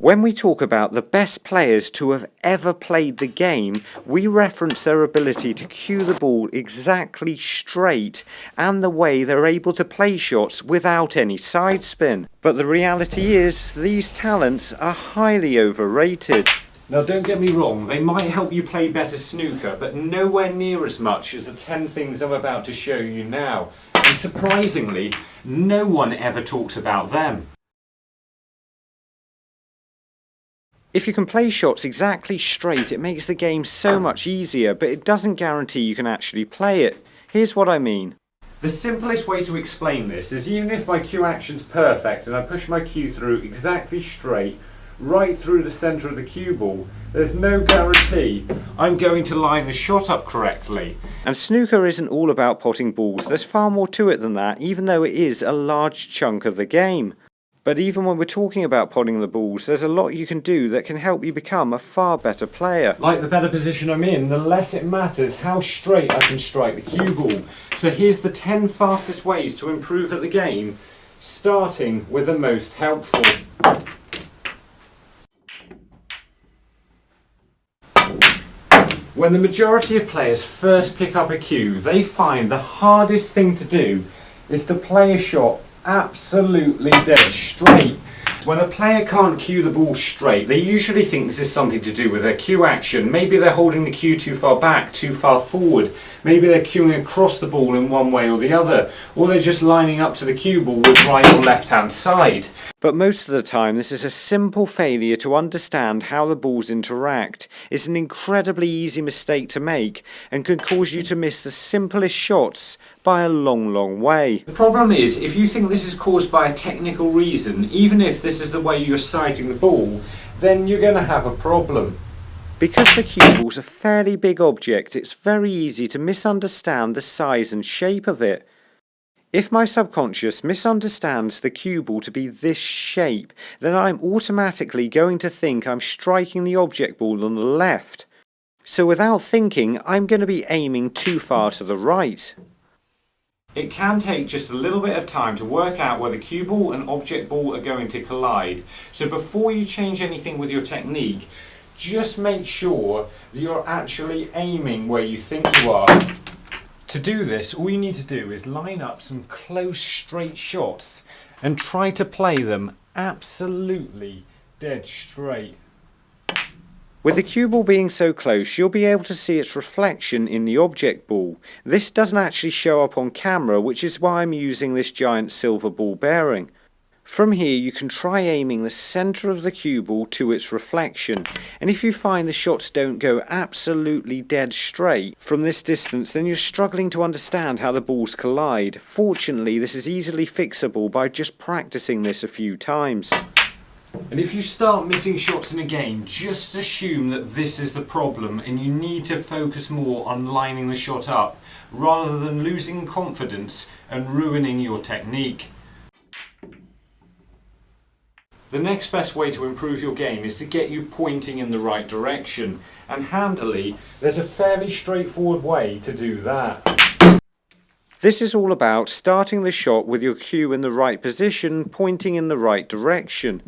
When we talk about the best players to have ever played the game, we reference their ability to cue the ball exactly straight and the way they're able to play shots without any side spin. But the reality is, these talents are highly overrated. Now don't get me wrong, they might help you play better snooker, but nowhere near as much as the 10 things I'm about to show you now. And surprisingly, no one ever talks about them. If you can play shots exactly straight, it makes the game so much easier, but it doesn't guarantee you can actually play it. Here's what I mean. The simplest way to explain this is even if my cue action's perfect and I push my cue through exactly straight, right through the centre of the cue ball, there's no guarantee I'm going to line the shot up correctly. And snooker isn't all about potting balls, there's far more to it than that, even though it is a large chunk of the game. But even when we're talking about potting the balls, there's a lot you can do that can help you become a far better player. Like the better position I'm in, the less it matters how straight I can strike the cue ball. So here's the 10 fastest ways to improve at the game, starting with the most helpful. When the majority of players first pick up a cue, they find the hardest thing to do is to play a shot absolutely dead straight. When a player can't cue the ball straight, they usually think this is something to do with their cue action. Maybe they're holding the cue too far back, too far forward. Maybe they're cueing across the ball in one way or the other. Or they're just lining up to the cue ball with right or left hand side. But most of the time this is a simple failure to understand how the balls interact. It's an incredibly easy mistake to make and can cause you to miss the simplest shots by a long way. The problem is, if you think this is caused by a technical reason, even if this is the way you're sighting the ball, then you're going to have a problem. Because the cue ball's a fairly big object, it's very easy to misunderstand the size and shape of it. If my subconscious misunderstands the cue ball to be this shape, then I'm automatically going to think I'm striking the object ball on the left. So without thinking, I'm going to be aiming too far to the right. It can take just a little bit of time to work out where the cue ball and object ball are going to collide. So before you change anything with your technique, just make sure that you're actually aiming where you think you are. To do this, all you need to do is line up some close straight shots and try to play them absolutely dead straight. With the cue ball being so close, you'll be able to see its reflection in the object ball. This doesn't actually show up on camera, which is why I'm using this giant silver ball bearing. From here you can try aiming the centre of the cue ball to its reflection, and if you find the shots don't go absolutely dead straight from this distance, then you're struggling to understand how the balls collide. Fortunately, this is easily fixable by just practicing this a few times. And if you start missing shots in a game, just assume that this is the problem and you need to focus more on lining the shot up rather than losing confidence and ruining your technique. The next best way to improve your game is to get you pointing in the right direction, and handily, there's a fairly straightforward way to do that. This is all about starting the shot with your cue in the right position, pointing in the right direction.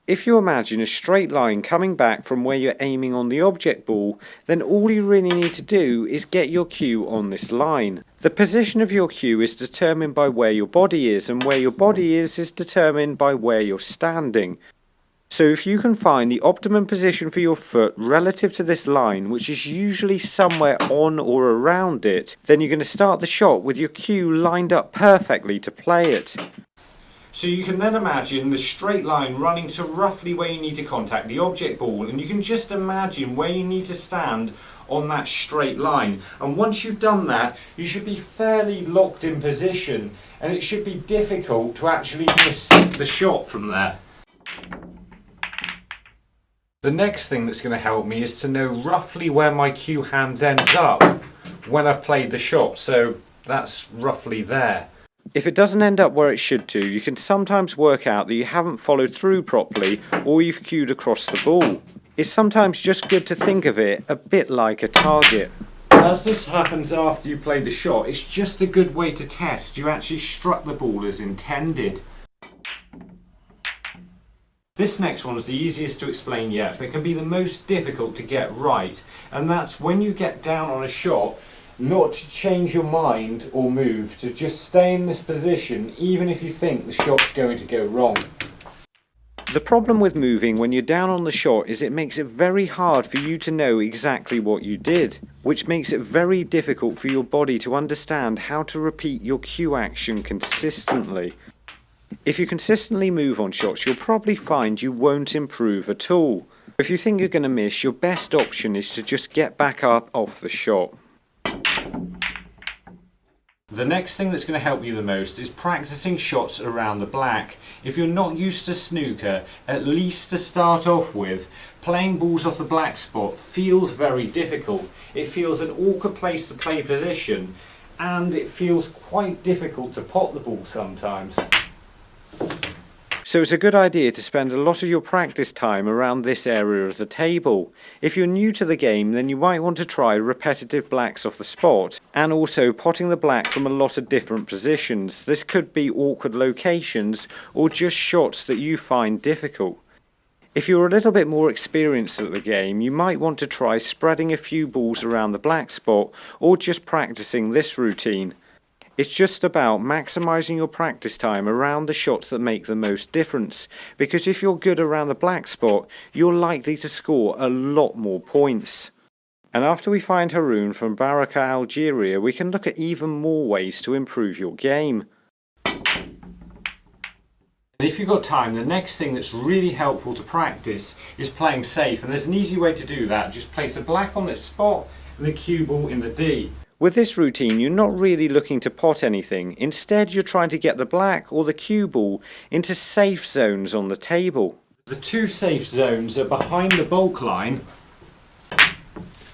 If you imagine a straight line coming back from where you're aiming on the object ball, then all you really need to do is get your cue on this line. The position of your cue is determined by where your body is, and where your body is determined by where you're standing. So if you can find the optimum position for your foot relative to this line, which is usually somewhere on or around it, then you're going to start the shot with your cue lined up perfectly to play it. So you can then imagine the straight line running to roughly where you need to contact the object ball, and you can just imagine where you need to stand on that straight line. And once you've done that, you should be fairly locked in position, and it should be difficult to actually miss the shot from there. The next thing that's going to help me is to know roughly where my cue hand ends up when I've played the shot, so that's roughly there. If it doesn't end up where it should do, you can sometimes work out that you haven't followed through properly or you've cued across the ball. It's sometimes just good to think of it a bit like a target. As this happens after you play the shot, it's just a good way to test you actually struck the ball as intended. This next one is the easiest to explain yet, but it can be the most difficult to get right, and that's when you get down on a shot, not to change your mind or move, to just stay in this position even if you think the shot's going to go wrong. The problem with moving when you're down on the shot is it makes it very hard for you to know exactly what you did, which makes it very difficult for your body to understand how to repeat your cue action consistently. If you consistently move on shots, you'll probably find you won't improve at all. If you think you're going to miss, your best option is to just get back up off the shot. The next thing that's going to help you the most is practicing shots around the black. If you're not used to snooker, at least to start off with, playing balls off the black spot feels very difficult. It feels an awkward place to play position, and it feels quite difficult to pot the ball sometimes. So it's a good idea to spend a lot of your practice time around this area of the table. If you're new to the game, then you might want to try repetitive blacks off the spot, and also potting the black from a lot of different positions. This could be awkward locations or just shots that you find difficult. If you're a little bit more experienced at the game, you might want to try spreading a few balls around the black spot or just practicing this routine. It's just about maximising your practice time around the shots that make the most difference, because if you're good around the black spot, you're likely to score a lot more points. And after we find Haroon from Baraka, Algeria, we can look at even more ways to improve your game. And if you've got time, the next thing that's really helpful to practice is playing safe, and there's an easy way to do that. Just place the black on this spot and the cue ball in the D. With this routine, you're not really looking to pot anything. Instead, you're trying to get the black or the cue ball into safe zones on the table. The two safe zones are behind the bulk line,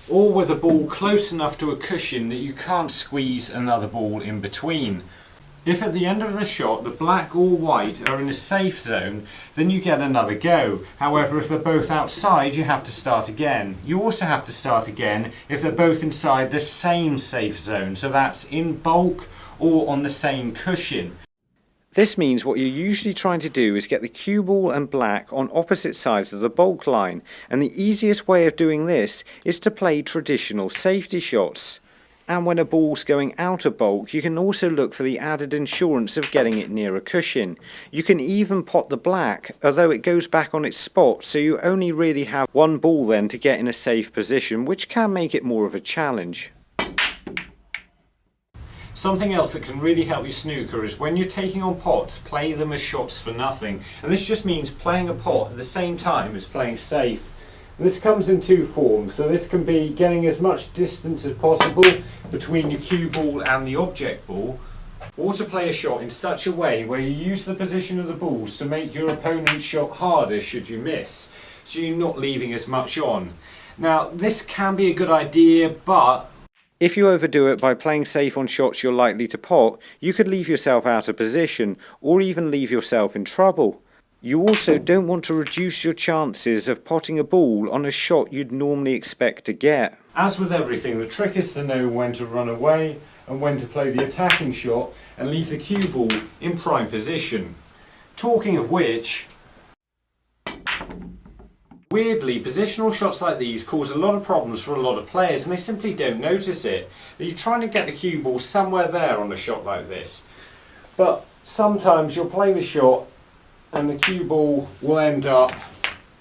or with a ball close enough to a cushion that you can't squeeze another ball in between. If at the end of the shot the black or white are in a safe zone, then you get another go. However, if they're both outside, you have to start again. You also have to start again if they're both inside the same safe zone, so that's in bulk or on the same cushion. This means what you're usually trying to do is get the cue ball and black on opposite sides of the bulk line, and the easiest way of doing this is to play traditional safety shots. And when a ball's going out of bulk, you can also look for the added insurance of getting it near a cushion. You can even pot the black, although it goes back on its spot, so you only really have one ball then to get in a safe position, which can make it more of a challenge. Something else that can really help you snooker is when you're taking on pots, play them as shots for nothing. And this just means playing a pot at the same time as playing safe. This comes in two forms, so this can be getting as much distance as possible between your cue ball and the object ball, or to play a shot in such a way where you use the position of the balls to make your opponent's shot harder should you miss, so you're not leaving as much on. Now this can be a good idea, but if you overdo it by playing safe on shots you're likely to pot, you could leave yourself out of position or even leave yourself in trouble. You also don't want to reduce your chances of potting a ball on a shot you'd normally expect to get. As with everything, the trick is to know when to run away and when to play the attacking shot and leave the cue ball in prime position. Talking of which, weirdly, positional shots like these cause a lot of problems for a lot of players, and they simply don't notice it. You're trying to get the cue ball somewhere there on a shot like this, but sometimes you'll play the shot and the cue ball will end up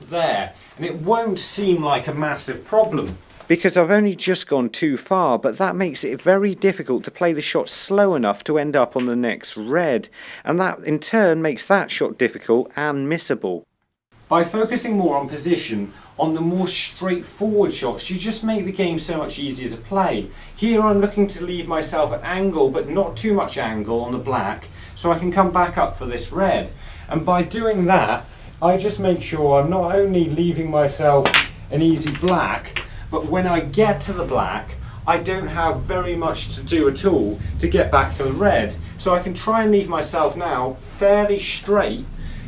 there, and it won't seem like a massive problem because I've only just gone too far, but that makes it very difficult to play the shot slow enough to end up on the next red, and that in turn makes that shot difficult and missable. By focusing more on position, on the more straightforward shots, you just make the game so much easier to play. Here I'm looking to leave myself an angle, but not too much angle on the black, so I can come back up for this red. And by doing that, I just make sure I'm not only leaving myself an easy black, but when I get to the black, I don't have very much to do at all to get back to the red. So I can try and leave myself now fairly straight,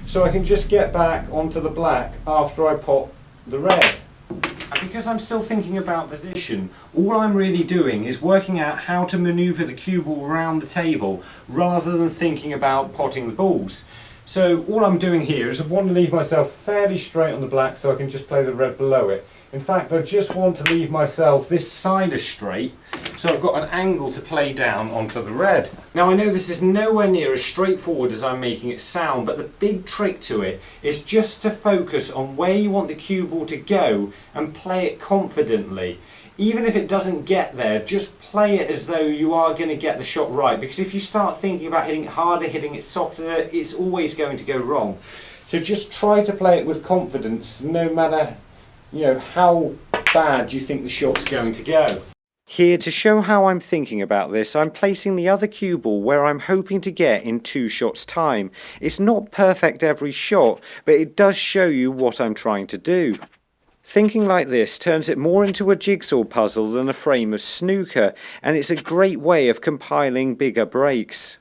so I can just get back onto the black after I pot the red. And because I'm still thinking about position, all I'm really doing is working out how to manoeuvre the cue ball around the table rather than thinking about potting the balls. So all I'm doing here is I want to leave myself fairly straight on the black so I can just play the red below it. In fact, I just want to leave myself this side as straight so I've got an angle to play down onto the red. Now I know this is nowhere near as straightforward as I'm making it sound, but the big trick to it is just to focus on where you want the cue ball to go and play it confidently. Even if it doesn't get there, just play it as though you are going to get the shot right, because if you start thinking about hitting it harder, hitting it softer, it's always going to go wrong. So just try to play it with confidence, no matter how bad you think the shot's going to go. Here, to show how I'm thinking about this, I'm placing the other cue ball where I'm hoping to get in 2 shots time. It's not perfect every shot, but it does show you what I'm trying to do. Thinking like this turns it more into a jigsaw puzzle than a frame of snooker, and it's a great way of compiling bigger breaks.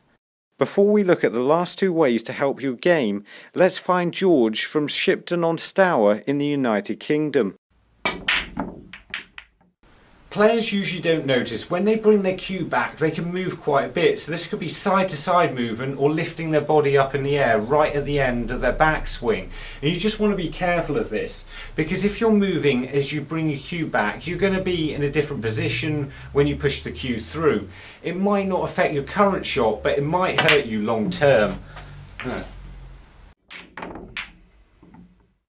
Before we look at the last 2 ways to help your game, let's find George from Shipton-on-Stour in the United Kingdom. Players usually don't notice when they bring their cue back they can move quite a bit, so this could be side to side movement or lifting their body up in the air right at the end of their backswing. And you just want to be careful of this, because if you're moving as you bring your cue back, you're going to be in a different position when you push the cue through. It might not affect your current shot, but it might hurt you long term.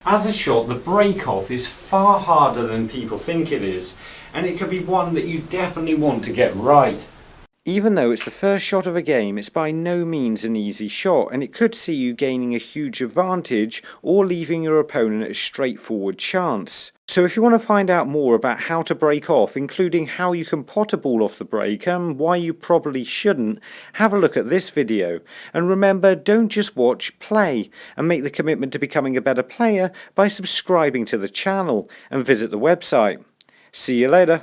As a shot, the break-off is far harder than people think it is, and it could be one that you definitely want to get right. Even though it's the first shot of a game, it's by no means an easy shot, and it could see you gaining a huge advantage or leaving your opponent a straightforward chance. So if you want to find out more about how to break off, including how you can pot a ball off the break and why you probably shouldn't, have a look at this video. And remember, don't just watch, play, and make the commitment to becoming a better player by subscribing to the channel and visit the website. See you later.